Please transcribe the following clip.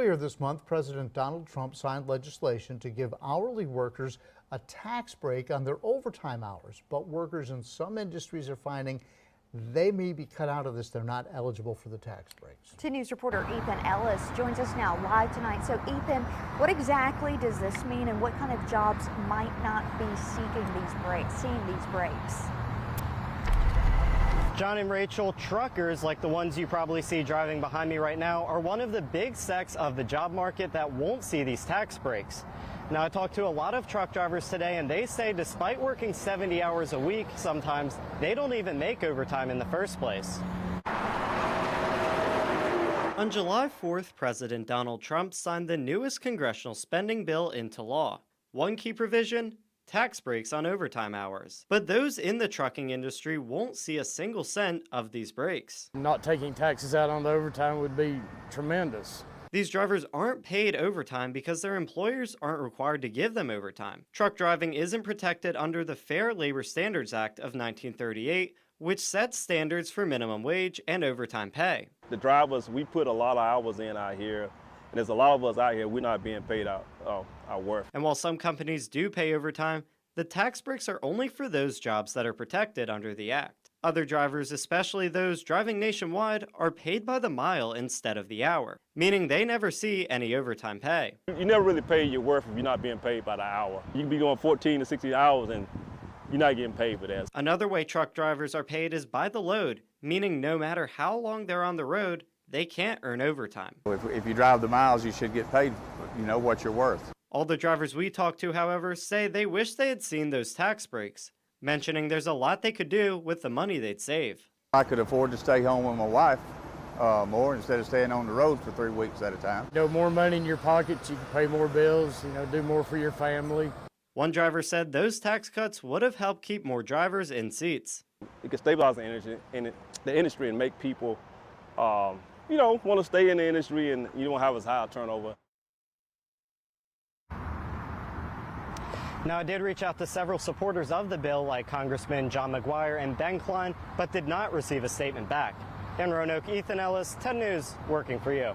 Earlier this month, President Donald Trump signed legislation to give hourly workers a tax break on their overtime hours. But workers in some industries are finding they may be cut out of this. They're not eligible for the tax breaks. 10 News reporter Ethan Ellis joins us now live tonight. So Ethan, what exactly does this mean, and what kind of jobs might not be seeing these breaks? John and Rachel, truckers like the ones you probably see driving behind me right now are one of the big sects of the job market that won't see these tax breaks. Now, I talked to a lot of truck drivers today, and they say despite working 70 hours a week, sometimes they don't even make overtime in the first place. On July 4th, President Donald Trump signed the newest congressional spending bill into law. One key provision: tax breaks on overtime hours. But those in the trucking industry won't see a single cent of these breaks. Not taking taxes out on the overtime would be tremendous. These drivers aren't paid overtime because their employers aren't required to give them overtime. Truck driving isn't protected under the Fair Labor Standards Act of 1938, which sets standards for minimum wage and overtime pay. The drivers, we put a lot of hours in out here, and there's a lot of us out here, we're not being paid our worth. And while some companies do pay overtime, the tax breaks are only for those jobs that are protected under the Act. Other drivers, especially those driving nationwide, are paid by the mile instead of the hour, meaning they never see any overtime pay. You never really pay your worth if you're not being paid by the hour. You can be going 14 to 16 hours and you're not getting paid for that. Another way truck drivers are paid is by the load, meaning no matter how long they're on the road, they can't earn overtime. If you drive the miles, you should get paid, what you're worth. All the drivers we talk to, however, say they wish they had seen those tax breaks, mentioning there's a lot they could do with the money they'd save. I could afford to stay home with my wife more instead of staying on the road for 3 weeks at a time. More money in your pockets, you can pay more bills, do more for your family. One driver said those tax cuts would have helped keep more drivers in seats. It could stabilize the industry and make people, want to stay in the industry, and you don't have as high a turnover. Now, I did reach out to several supporters of the bill, like Congressman John McGuire and Ben Klein, but did not receive a statement back. In Roanoke, Ethan Ellis, 10 News, working for you.